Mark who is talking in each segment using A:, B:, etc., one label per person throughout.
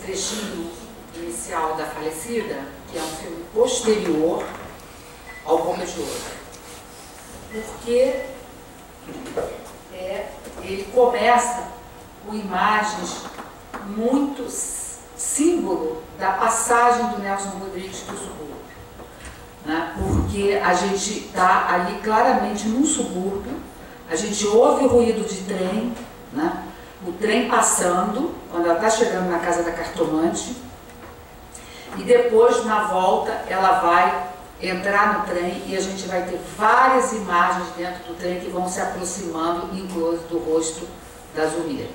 A: trechinho inicial da Falecida, que é um filme posterior ao Boca de Ouro, porque ele começa com imagens muito símbolo da passagem do Nelson Rodrigues para o subúrbio, né? Porque a gente está ali claramente num subúrbio, a gente ouve o ruído de trem, né? O trem passando, quando ela está chegando na casa da cartomante, e depois, na volta, ela vai entrar no trem e a gente vai ter várias imagens dentro do trem que vão se aproximando em close do rosto da Zulmira.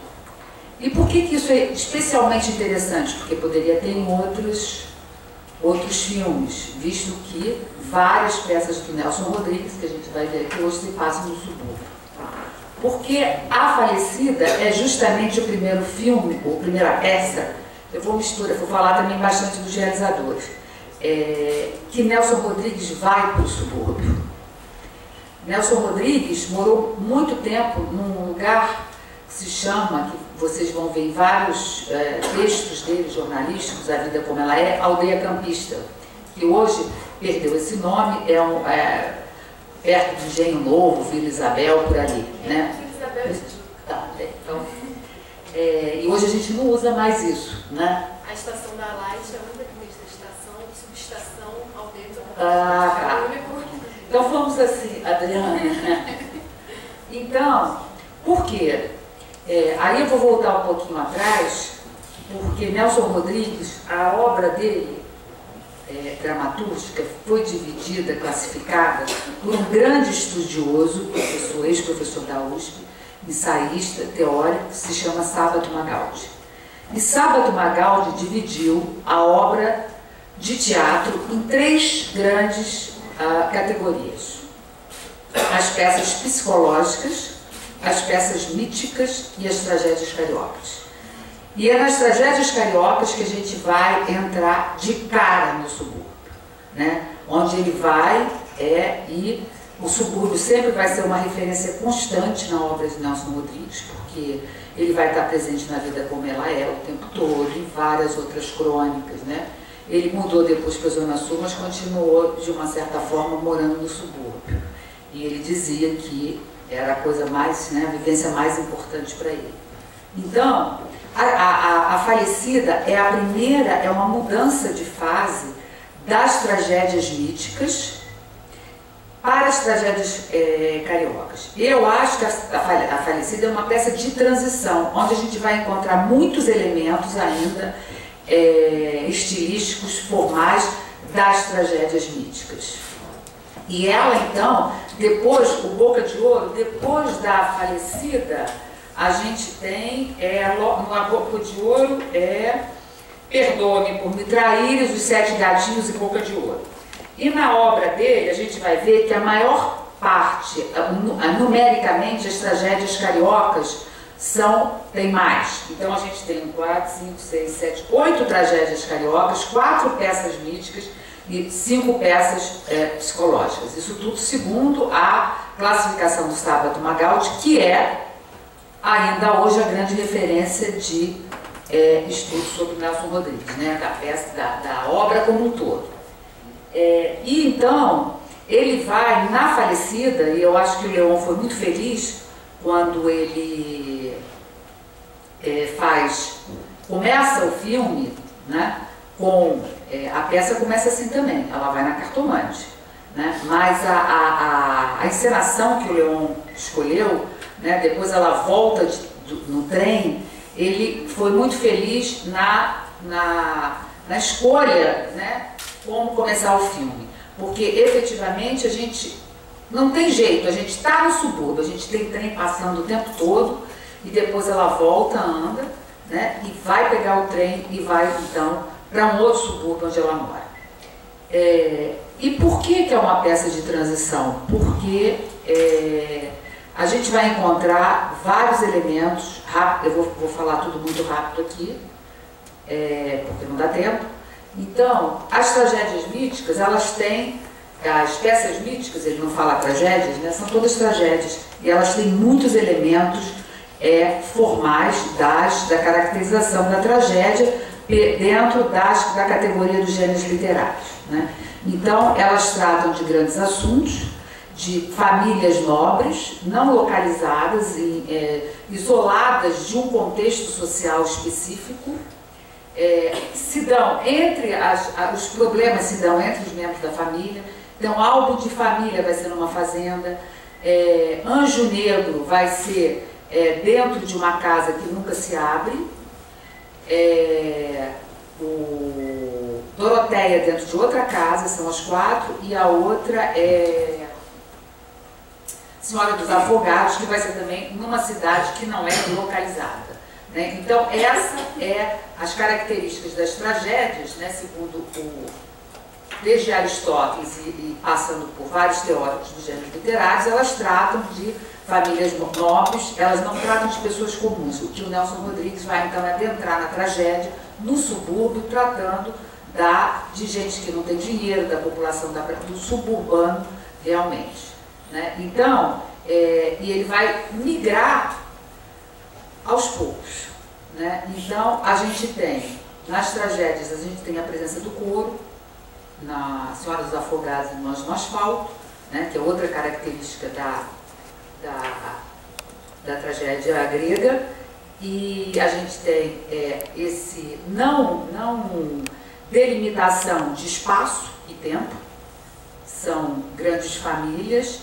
A: E por que isso é especialmente interessante? Porque poderia ter em outros filmes, visto que várias peças do Nelson Rodrigues, que a gente vai ver aqui hoje, se passam no subúrbio. Porque A Falecida é justamente o primeiro filme, ou primeira peça, eu vou falar também bastante dos realizadores, que Nelson Rodrigues vai para o subúrbio. Nelson Rodrigues morou muito tempo num lugar que se chama, que vocês vão ver em vários textos dele, jornalísticos, A Vida Como Ela É, Aldeia Campista, que hoje perdeu esse nome, perto de Engenho Novo, Vila Isabel, por ali, né?
B: Vila Isabel.
A: Tá, então, e hoje a gente não usa mais isso, né?
B: A estação da Light é a única estação, subestação, aldeia.
A: Tá. Então vamos assim, Adriana. Então, por quê? Aí eu vou voltar um pouquinho atrás, porque Nelson Rodrigues, a obra dele, dramatúrgica, foi dividida, classificada por um grande estudioso, ex-professor da USP, ensaísta, teórico, que se chama Sábato Magaldi. E Sábato Magaldi dividiu a obra de teatro em 3 grandes categorias: as peças psicológicas, as peças míticas e as tragédias cariocas. E é nas tragédias cariocas que a gente vai entrar de cara no subúrbio, né? Onde ele vai, e o subúrbio sempre vai ser uma referência constante na obra de Nelson Rodrigues, porque ele vai estar presente na Vida Como Ela É o tempo todo, em várias outras crônicas, né? Ele mudou depois para a Zona Sul, mas continuou, de uma certa forma, morando no subúrbio. E ele dizia que era a coisa mais, né, a vivência mais importante para ele. Então, a Falecida é a primeira, é uma mudança de fase das tragédias míticas para as tragédias cariocas. Eu acho que a Falecida é uma peça de transição, onde a gente vai encontrar muitos elementos ainda estilísticos, formais, das tragédias míticas. E ela, então, depois, o Boca de Ouro, depois da Falecida, a gente tem, no Boca de Ouro, Perdoa-me por me traíres, Os 7 Gatinhos e Boca de Ouro. E na obra dele, a gente vai ver que a maior parte, numericamente, as tragédias cariocas tem mais. Então a gente tem 4, 5, 6, 7, 8 tragédias cariocas, 4 peças míticas e 5 peças psicológicas. Isso tudo segundo a classificação do Sábato Magaldi, que é ainda hoje a grande referência de estudo sobre Nelson Rodrigues, né? Da peça, da obra como um todo. E então ele vai na Falecida, e eu acho que o Leon foi muito feliz quando ele começa o filme, né, com a peça começa assim também, ela vai na cartomante, né, mas a encenação que o Leon escolheu, né, depois ela volta no trem, ele foi muito feliz na escolha, né, como começar o filme, porque efetivamente a gente não tem jeito, a gente está no subúrbio, a gente tem trem passando o tempo todo e depois ela volta, anda, né, e vai pegar o trem e vai então para um outro subúrbio onde ela mora. E por que é uma peça de transição? Porque a gente vai encontrar vários elementos, eu vou falar tudo muito rápido aqui, porque não dá tempo. Então, as tragédias míticas, elas têm, as peças míticas, ele não fala tragédias, né, são todas tragédias, e elas têm muitos elementos formais da caracterização da tragédia dentro da categoria dos gêneros literários, né? Então, elas tratam de grandes assuntos, de famílias nobres, não localizadas, isoladas de um contexto social específico, os problemas se dão entre os membros da família. Então, álbum de família vai ser numa fazenda, Anjo Negro vai ser dentro de uma casa que nunca se abre, o Doroteia dentro de outra casa, são as 4, e a outra é Senhora dos Afogados, que vai ser também numa cidade que não é localizada, né? Então, essa as características das tragédias, né, segundo desde Aristóteles e passando por vários teóricos dos gêneros literários, elas tratam de famílias nobres, elas não tratam de pessoas comuns. O que o Nelson Rodrigues vai então adentrar na tragédia, no subúrbio, tratando de gente que não tem dinheiro, da população do suburbano realmente, né? Então, e ele vai migrar aos poucos, né? Então, a gente tem, nas tragédias, a gente tem a presença do coro, na Senhora dos Afogados e Nós no Asfalto, né, que é outra característica da tragédia grega, e a gente tem esse não delimitação de espaço e tempo, são grandes famílias,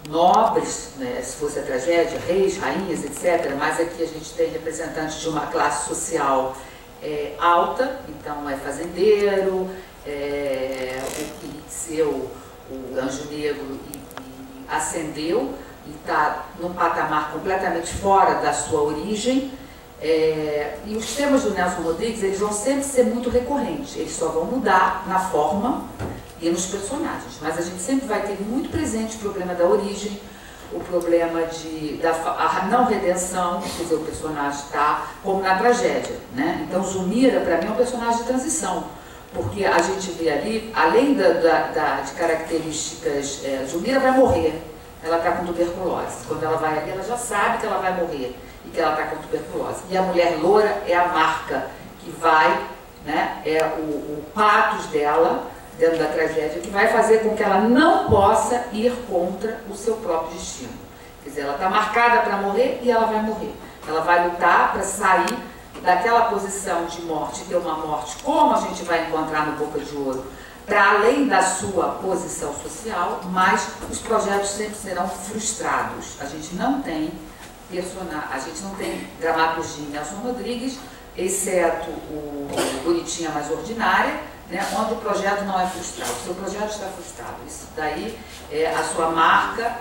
A: nobres, né, se fosse a tragédia, reis, rainhas, etc., mas aqui a gente tem representantes de uma classe social alta, então fazendeiro, o que o Anjo Negro e ascendeu e está num patamar completamente fora da sua origem, e os temas do Nelson Rodrigues, eles vão sempre ser muito recorrentes, eles só vão mudar na forma e nos personagens, mas a gente sempre vai ter muito presente o problema da origem, o problema da não redenção, quer dizer, o personagem está como na tragédia, né? Então, Zumira, para mim, é um personagem de transição, porque a gente vê ali, além de características, Zumira vai morrer, ela está com tuberculose. Quando ela vai ali, ela já sabe que ela vai morrer e que ela está com tuberculose. E a mulher loura é a marca que vai, né, o patos dela, dentro da tragédia, que vai fazer com que ela não possa ir contra o seu próprio destino. Quer dizer, ela está marcada para morrer e ela vai morrer. Ela vai lutar para sair daquela posição de morte, ter uma morte como a gente vai encontrar no Boca de Ouro, para além da sua posição social, mas os projetos sempre serão frustrados. A gente não tem dramaturgia em Nelson Rodrigues, exceto o Bonitinha Mais Ordinária, né, onde o projeto não é frustrado. O seu projeto está frustrado. Isso daí, a sua marca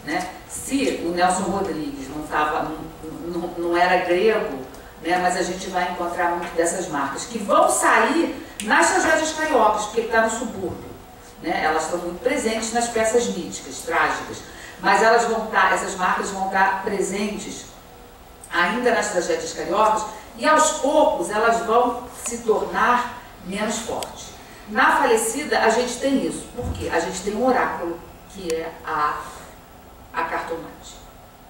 A: né, se o Nelson Rodrigues não era grego, né, mas a gente vai encontrar muito dessas marcas, que vão sair nas tragédias cariocas, porque ele está no subúrbio, né, elas estão muito presentes nas peças míticas, trágicas, mas essas marcas vão estar presentes ainda nas tragédias cariocas, e aos poucos elas vão se tornar menos forte. Na Falecida, a gente tem isso. Por quê? A gente tem um oráculo, que é a cartomante,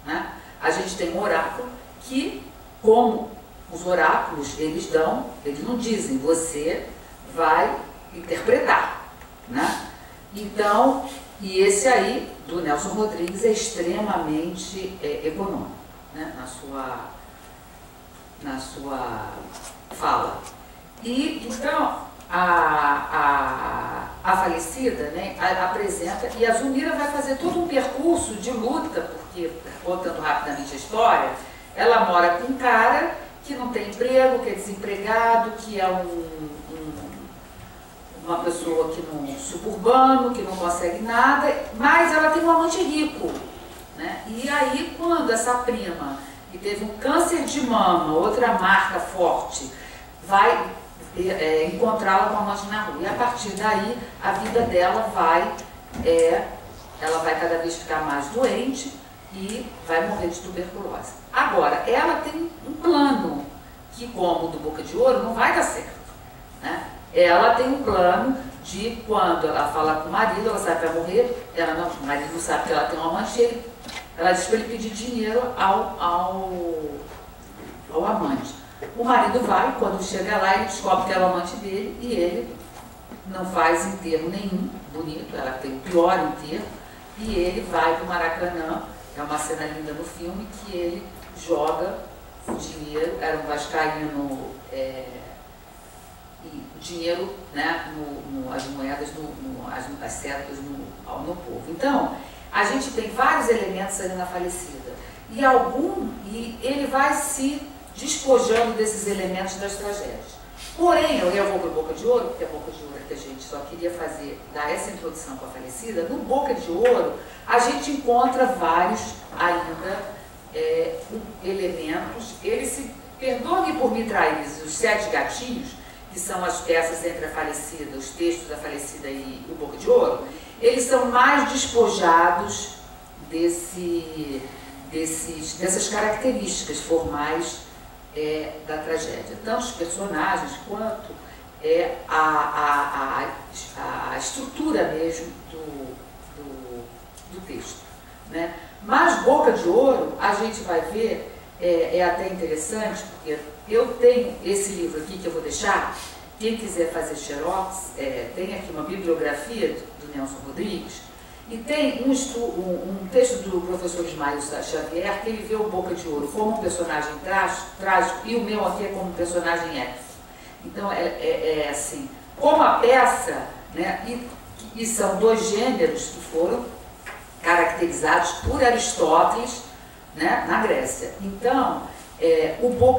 A: né? A gente tem um oráculo que, como os oráculos, eles não dizem, você vai interpretar, né? Então, e esse aí, do Nelson Rodrigues, é extremamente econômico, né? na sua fala. E então a Falecida, né, apresenta, e a Zumira vai fazer todo um percurso de luta, porque, contando rapidamente a história, ela mora com um cara que não tem emprego, que é desempregado, que é uma pessoa que não suburbano, que não consegue nada, mas ela tem um amante rico, né? E aí, quando essa prima, que teve um câncer de mama, outra marca forte, vai encontrá-la com a amante na rua. E a partir daí, a vida dela ela vai cada vez ficar mais doente e vai morrer de tuberculose. Agora, ela tem um plano que, como o do Boca de Ouro, não vai dar certo, né? Ela tem um plano de, quando ela fala com o marido, ela sabe que vai morrer, o marido não sabe que ela tem um amante, ela diz para ele pedir dinheiro ao amante. O marido vai, quando chega lá, ele descobre que era o amante dele e ele não faz enterro nenhum bonito, ela tem o pior enterro, e ele vai para o Maracanã, é uma cena linda no filme, que ele joga o dinheiro, era um vascaíno, e o dinheiro, né, as moedas, as setas no povo. Então, a gente tem vários elementos ali na falecida, e ele vai se despojando desses elementos das tragédias. Porém, eu vou para o Boca de Ouro, porque a Boca de Ouro é que a gente só queria dar essa introdução com a falecida. No Boca de Ouro, a gente encontra vários ainda elementos. Ele se perdoe por me trair, os 7 gatinhos, que são as peças entre a falecida, os textos da falecida e o Boca de Ouro, eles são mais despojados dessas características formais da tragédia, tanto os personagens quanto a estrutura mesmo do texto, né? Mas Boca de Ouro, a gente vai ver, é até interessante, porque eu tenho esse livro aqui que eu vou deixar, quem quiser fazer xerox, tem aqui uma bibliografia do Nelson Rodrigues, e tem um texto do professor Ismael Xavier, que ele vê o Boca de Ouro como um personagem trágico, e o meu aqui é como um personagem épico. Então, assim, como a peça, né, e são 2 gêneros que foram caracterizados por Aristóteles, né, na Grécia. Então,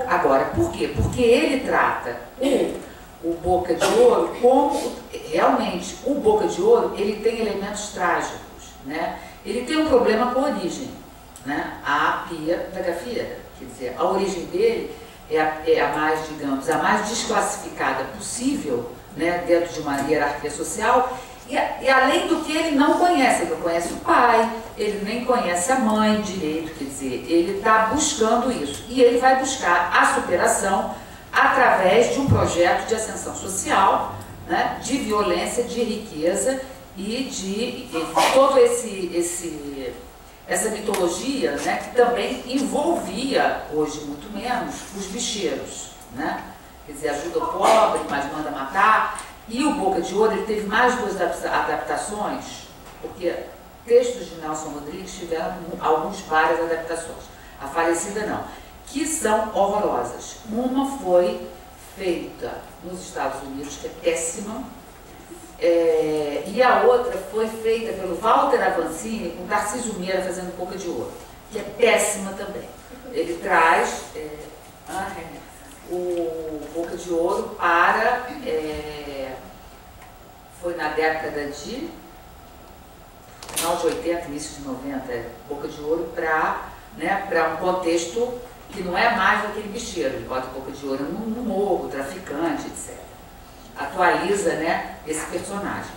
A: agora, por quê? Porque ele trata o Boca de Ouro como, realmente, o Boca de Ouro, ele tem elementos trágicos, né? Ele tem um problema com a origem, né? A Pia da Gafieira, quer dizer, a origem dele é a mais, digamos, a mais desclassificada possível, né, dentro de uma hierarquia social, e além do que ele não conhece, ele não conhece o pai, ele nem conhece a mãe direito, quer dizer, ele está buscando isso, e ele vai buscar a superação através de um projeto de ascensão social, né, de violência, de riqueza e de toda essa mitologia, né, que também envolvia, hoje muito menos, os bicheiros, né? Quer dizer, ajuda o pobre, mas manda matar. E o Boca de Ouro, ele teve mais 2 adaptações, porque textos de Nelson Rodrigues tiveram várias adaptações. A falecida não, que são horrorosas. Uma foi feita nos Estados Unidos, que é péssima, e a outra foi feita pelo Walter Avancini com Tarcísio Meira fazendo Boca de Ouro, que é péssima também. Ele traz o Boca de Ouro para, foi na década de final de 80, início de 90, Boca de Ouro para, né, um contexto que não é mais daquele bicheiro, ele bota Boca de Ouro no morro, traficante, etc. Atualiza, né, esse personagem.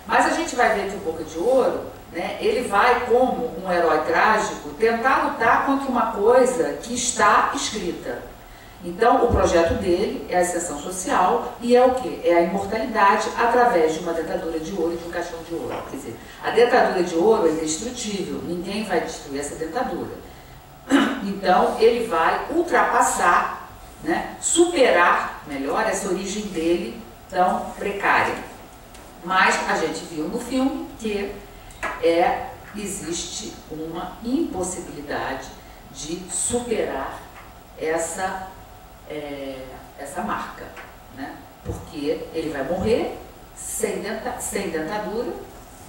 A: Mas a gente vai ver que o Boca de Ouro, né, ele vai, como um herói trágico, tentar lutar contra uma coisa que está escrita. Então, o projeto dele é a ascensão social e é o quê? É a imortalidade através de uma dentadura de ouro e de um caixão de ouro. Quer dizer, a dentadura de ouro é indestrutível, ninguém vai destruir essa dentadura. Então, ele vai ultrapassar, né, superar melhor essa origem dele tão precária. Mas a gente viu no filme que existe uma impossibilidade de superar essa marca, né? Porque ele vai morrer sem dentadura,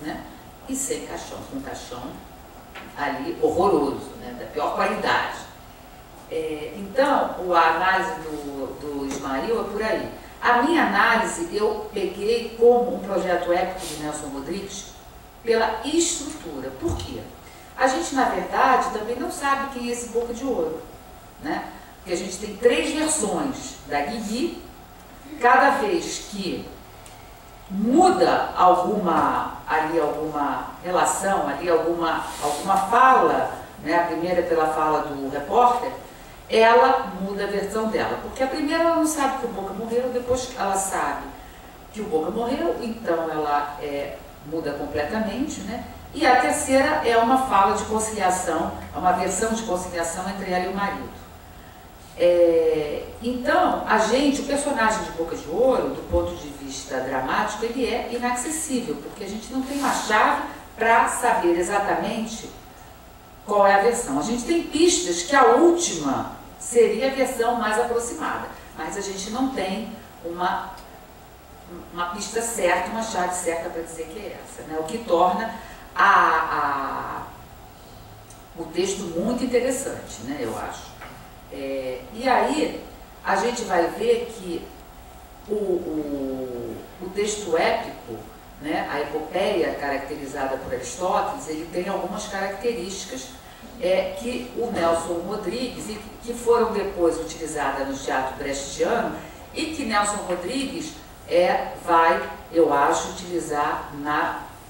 A: né? E sem caixão, com um caixão ali horroroso, né? Da pior qualidade. Então, a análise do Ismael é por aí. A minha análise eu peguei como um projeto épico de Nelson Rodrigues pela estrutura. Por quê? A gente, na verdade, também não sabe quem é esse Boca de Ouro, né? Porque a gente tem 3 versões da Guigui, cada vez que muda alguma relação, alguma fala, né? A primeira pela fala do repórter, ela muda a versão dela. Porque a primeira ela não sabe que o Boca morreu, depois ela sabe que o Boca morreu, então ela muda completamente, né? E a terceira é uma fala de conciliação, é uma versão de conciliação entre ela e o marido. Então, o personagem de Boca de Ouro, do ponto de vista dramático, ele é inacessível, porque a gente não tem uma chave para saber exatamente qual é a versão. A gente tem pistas que a última seria a versão mais aproximada, mas a gente não tem uma pista certa, uma chave certa para dizer que é essa, né? O que torna o texto muito interessante, né, eu acho. E aí a gente vai ver que o texto épico, né, a epopeia caracterizada por Aristóteles, ele tem algumas características que o Nelson Rodrigues, e que foram depois utilizadas no teatro brechtiano, e que Nelson Rodrigues vai, eu acho, utilizar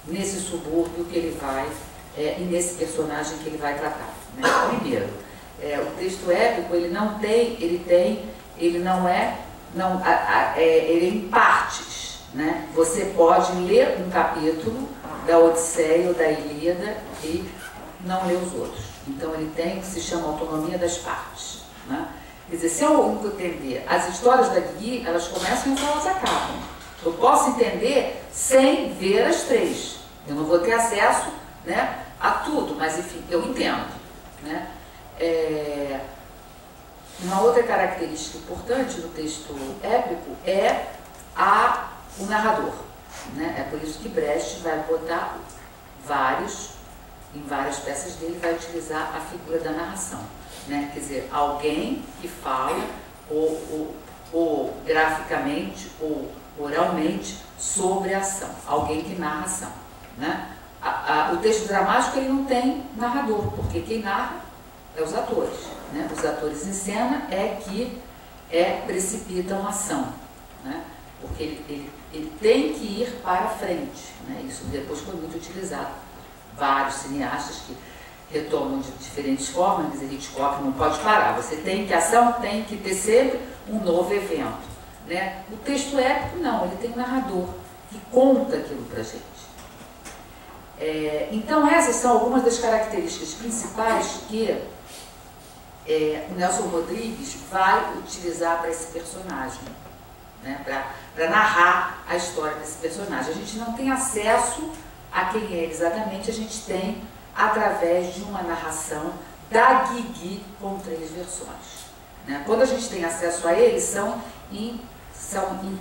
A: nesse subúrbio que ele vai, e nesse personagem que ele vai tratar, né? Primeiro, o texto épico, ele é em partes, né? Você pode ler um capítulo da Odisseia ou da Ilíada e não ler os outros. Então ele tem o que se chama autonomia das partes, né? Quer dizer, se eu entender as histórias da Guigui, elas começam e elas acabam. Eu posso entender sem ver as três. Eu não vou ter acesso, né, a tudo, mas enfim, eu entendo, né? Uma outra característica importante do texto épico é o narrador, né? É por isso que Brecht vai botar em várias peças dele, vai utilizar a figura da narração, né? Quer dizer, alguém que fala ou graficamente ou oralmente sobre a ação, alguém que narra a ação, né? O texto dramático, ele não tem narrador, porque quem narra é os atores, né? Os atores em cena que precipitam a ação, né? Porque ele tem que ir para frente, né? Isso depois foi muito utilizado. Vários cineastas que retomam de diferentes formas, dizer, Hitchcock não pode parar, a ação tem que ter sempre um novo evento, né? O texto épico não, ele tem um narrador que conta aquilo para a gente. Então essas são algumas das características principais que o Nelson Rodrigues vai utilizar para esse personagem, né? Para narrar a história desse personagem. A gente não tem acesso a quem é exatamente, a gente tem através de uma narração da Guigui com 3 versões, né? Quando a gente tem acesso a ele, são em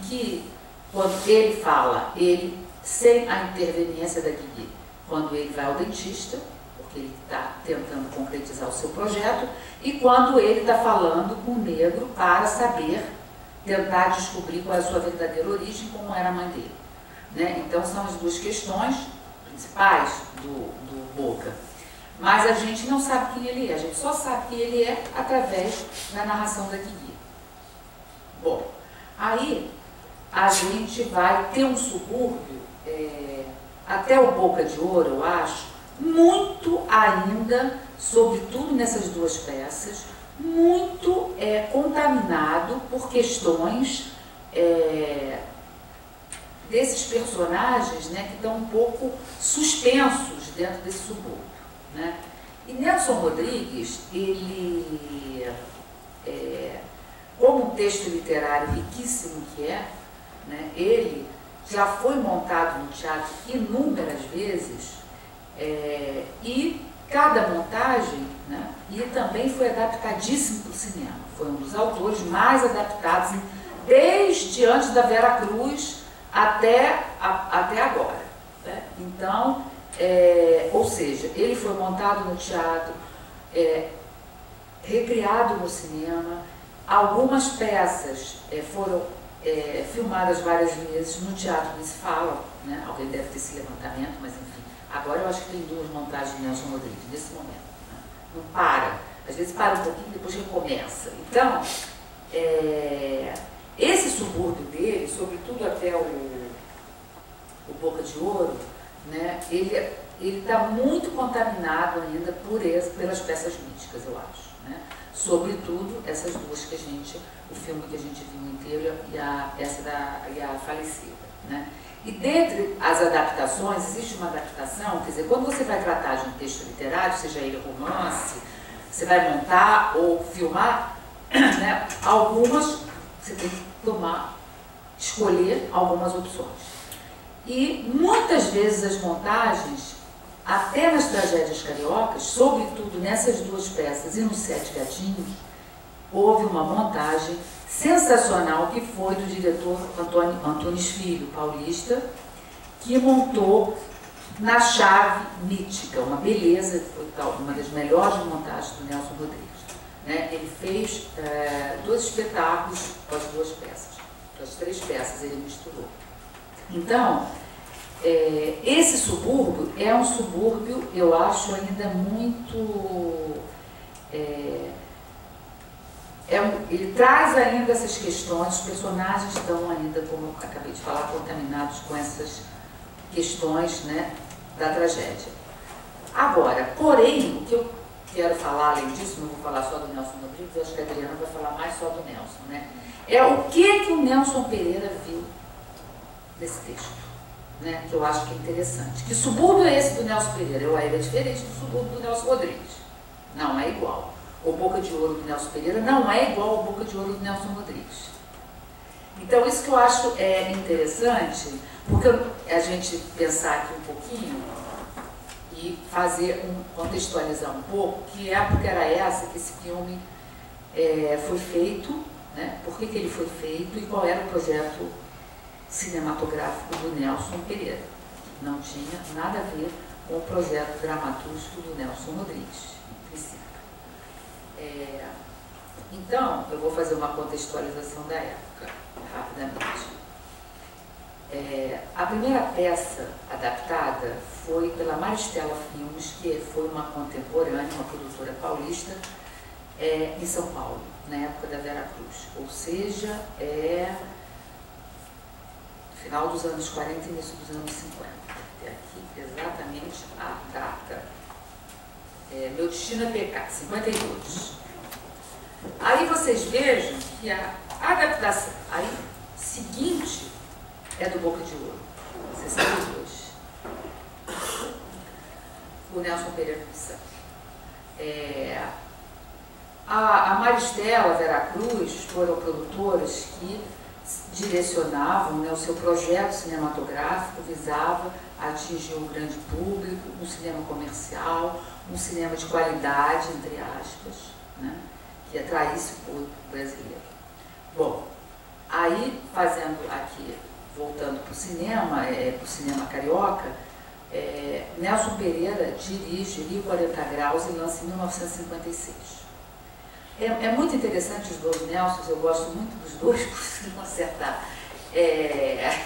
A: que, quando ele fala, ele sem a interveniência da Guigui, quando ele vai ao dentista, porque ele está tentando concretizar o seu projeto, e quando ele está falando com o negro para tentar descobrir qual é a sua verdadeira origem, como era a mãe dele, né? Então são as duas questões principais do Boca. Mas a gente não sabe quem ele é, a gente só sabe quem ele é através da narração da Guigui. Bom, aí a gente vai ter um subúrbio, até o Boca de Ouro, eu acho, muito ainda, sobretudo nessas duas peças, muito contaminado por questões desses personagens, né, que estão um pouco suspensos dentro desse subúrbio, né? E Nelson Rodrigues, ele, como um texto literário riquíssimo que né, ele já foi montado no teatro inúmeras vezes, e cada montagem, né, e também foi adaptadíssimo para o cinema. Foi um dos autores mais adaptados desde antes da Vera Cruz até agora, né? Então, ou seja, ele foi montado no teatro, recriado no cinema. Algumas peças foram filmadas várias vezes. No teatro não se fala, né? Alguém deve ter esse levantamento, mas enfim. Agora eu acho que tem 2 montagens de Nelson Rodrigues, nesse momento, né? Não para. Às vezes para um pouquinho e depois recomeça. Então, esse subúrbio dele, sobretudo até o Boca de Ouro, né, ele está muito contaminado ainda pelas peças míticas, eu acho, né? Sobretudo essas duas o filme que a gente viu inteiro e a Falecida. né? E dentre as adaptações, existe uma adaptação, quer dizer, quando você vai tratar de um texto literário, seja ele romance, você vai montar ou filmar, né, algumas, você tem que escolher algumas opções. E muitas vezes as montagens, até nas tragédias cariocas, sobretudo nessas duas peças e nos Sete Gatinhos, houve uma montagem sensacional que foi do diretor Antônio Antunes Filho, paulista, que montou na chave mítica, uma beleza, foi uma das melhores montagens do Nelson Rodrigues, né? Ele fez 2 espetáculos com as 2 peças, as 3 peças ele misturou. Então, esse subúrbio é um subúrbio, eu acho, ainda muito... ele traz ainda essas questões, os personagens estão ainda, como eu acabei de falar, contaminados com essas questões, né, da tragédia. Agora, porém, o que eu quero falar, além disso, não vou falar só do Nelson Rodrigues, eu acho que a Adriana vai falar mais só do Nelson, né? É o que o Nelson Pereira viu nesse texto, né, que eu acho que é interessante. Que subúrbio é esse do Nelson Pereira? Ele é diferente do subúrbio do Nelson Rodrigues. Não é igual. O Boca de Ouro do Nelson Pereira não é igual ao Boca de Ouro do Nelson Rodrigues. Então, isso que eu acho interessante, porque a gente pensar aqui um pouquinho e contextualizar um pouco que época era essa que esse filme foi feito, né? Por que ele foi feito e qual era o projeto cinematográfico do Nelson Pereira. Não tinha nada a ver com o projeto dramatúrgico do Nelson Rodrigues, em princípio. Então, eu vou fazer uma contextualização da época, rapidamente. A primeira peça adaptada foi pela Maristela Filmes, que foi uma contemporânea, uma produtora paulista, em São Paulo, na época da Vera Cruz. Ou seja, final dos anos 40 e início dos anos 50. Tem aqui exatamente a data. Meu Destino é Pecar, 52. Aí vocês vejam que a adaptação seguinte é do Boca de Ouro, 62. O Nelson Pereira dos Santos. A Maristela, a Vera Cruz foram produtoras que direcionavam, né, o seu projeto cinematográfico visava atingir um grande público, um cinema comercial, um cinema de qualidade, entre aspas, né, que atraísse o público brasileiro. Bom, aí fazendo aqui, voltando para o cinema carioca, Nelson Pereira dirige Rio 40 Graus e lança em 1956. É muito interessante os dois Nelsons, eu gosto muito dos dois, por uma certa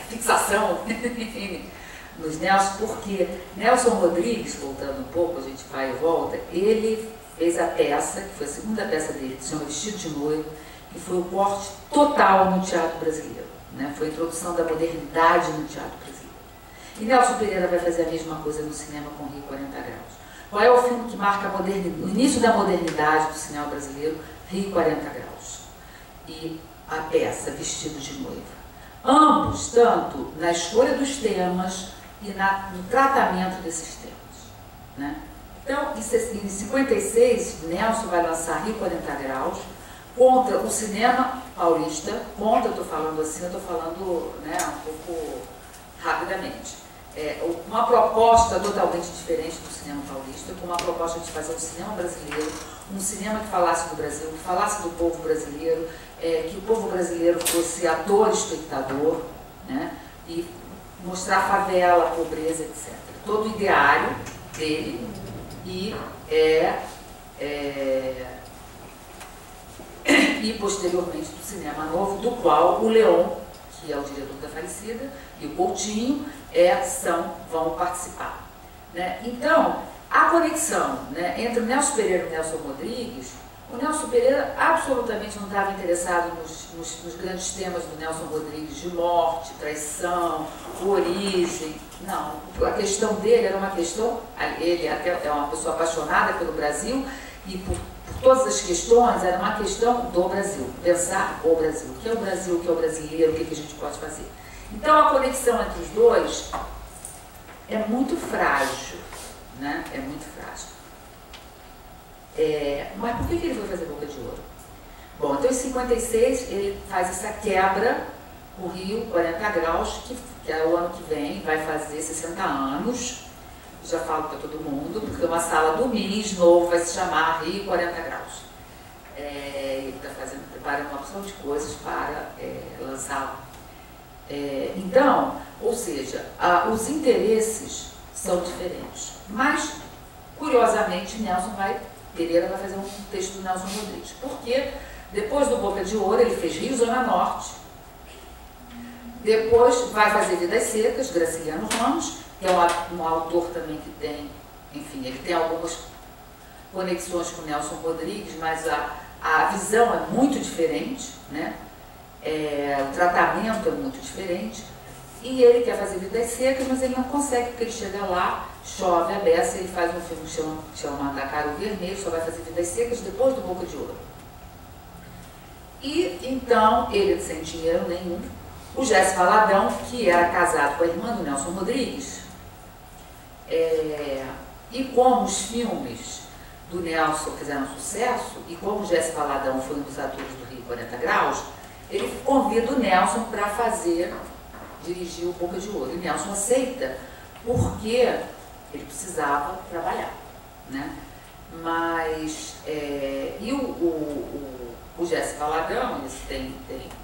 A: fixação nos Nelsons, porque Nelson Rodrigues, voltando um pouco, a gente vai e volta, ele fez a peça, que foi a segunda peça dele, que se chama Vestido de Noiva, que foi o corte total no teatro brasileiro, né? Foi a introdução da modernidade no teatro brasileiro. E Nelson Pereira vai fazer a mesma coisa no cinema com Rio 40 Graus. Qual é o filme que marca o início da modernidade do cinema brasileiro? Rio 40 Graus. E a peça Vestido de Noiva. Ambos, tanto na escolha dos temas e no tratamento desses temas, né? Então, em 56, Nelson vai lançar Rio 40 Graus contra o cinema paulista, eu estou falando assim, eu estou falando, né, um pouco rapidamente. Uma proposta totalmente diferente do cinema paulista, com uma proposta de fazer um cinema brasileiro, um cinema que falasse do Brasil, que falasse do povo brasileiro, que o povo brasileiro fosse ator, espectador, né, e mostrar a favela, a pobreza, etc. Todo o ideário dele e posteriormente do cinema novo, do qual o Leon, que é o diretor da Falecida, e o Coutinho vão participar, né? Então, a conexão, né, entre o Nelson Pereira e o Nelson Rodrigues, o Nelson Pereira absolutamente não estava interessado nos grandes temas do Nelson Rodrigues, de morte, traição, origem. Não, a questão dele era uma questão, ele até é uma pessoa apaixonada pelo Brasil e por todas as questões era uma questão do Brasil, pensar o Brasil, o que é o Brasil, o que é o brasileiro, o que a gente pode fazer. Então a conexão entre os dois é muito frágil, né? É muito frágil. Mas por que ele foi fazer Boca de Ouro? Bom, então em 56 ele faz essa quebra, o Rio 40 graus, que é o ano que vem, vai fazer 60 anos. Já falo para todo mundo, porque uma sala do MIS novo vai se chamar Rio 40 graus. Ele está preparando uma opção de coisas para lançá-la. Então, ou seja, os interesses são diferentes. Mas, curiosamente, Pereira vai fazer um texto do Nelson Rodrigues. Porque depois do Boca de Ouro, ele fez Rio Zona Norte. Depois vai fazer Vidas Secas, Graciliano Ramos, que é um autor também que tem, enfim, ele tem algumas conexões com Nelson Rodrigues, mas a visão é muito diferente, né? O tratamento é muito diferente. E ele quer fazer Vidas Secas, mas ele não consegue, porque ele chega lá, chove a beça, ele faz um filme que chama Tacarou Vermelho, só vai fazer Vidas Secas depois do Boca de Ouro. E então, ele sem dinheiro nenhum, o Jesse Valadão, que era casado com a irmã do Nelson Rodrigues, e como os filmes do Nelson fizeram sucesso, e como o Jesse Valadão foi um dos atores do Rio 40 Graus, ele convida o Nelson para dirigir o Boca de Ouro. E o Nelson aceita porque ele precisava trabalhar, né? Mas, o Jesse Valadão, tem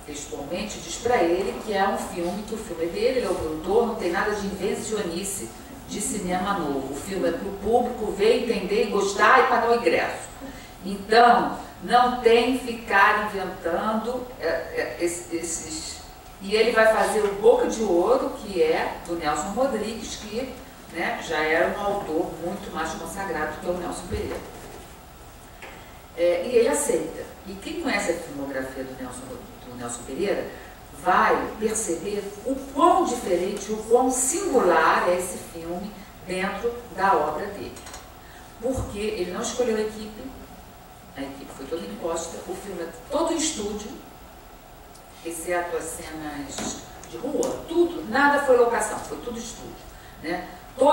A: textualmente, diz para ele que é um filme, que o filme é dele, ele é o produtor, não tem nada de invencionice de cinema novo. O filme é para o público ver, entender, gostar e pagar o ingresso. Então, não tem ficar inventando esses... E ele vai fazer o Boca de Ouro, que é do Nelson Rodrigues, que, né, já era um autor muito mais consagrado que o Nelson Pereira. E ele aceita. E quem conhece a filmografia do Nelson Pereira vai perceber o quão diferente, o quão singular é esse filme dentro da obra dele. Porque ele não escolheu a equipe foi toda imposta, o filme é todo em estúdio, exceto as cenas de rua, tudo, nada foi locação, foi tudo estúdio, né? O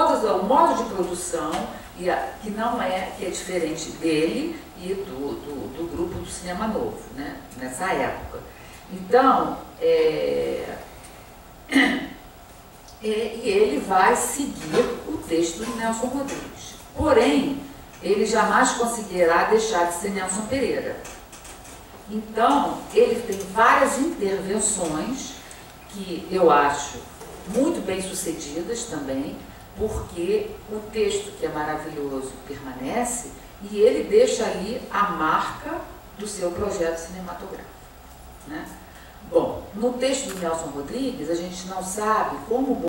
A: modo de produção, que é diferente dele e do grupo do Cinema Novo, né? Nessa época. Então, e ele vai seguir o texto do Nelson Rodrigues. Porém, ele jamais conseguirá deixar de ser Nelson Pereira. Então, ele tem várias intervenções que eu acho muito bem sucedidas também, porque o texto, que é maravilhoso, permanece e ele deixa ali a marca do seu projeto cinematográfico, né? Bom, no texto do Nelson Rodrigues, a gente não sabe como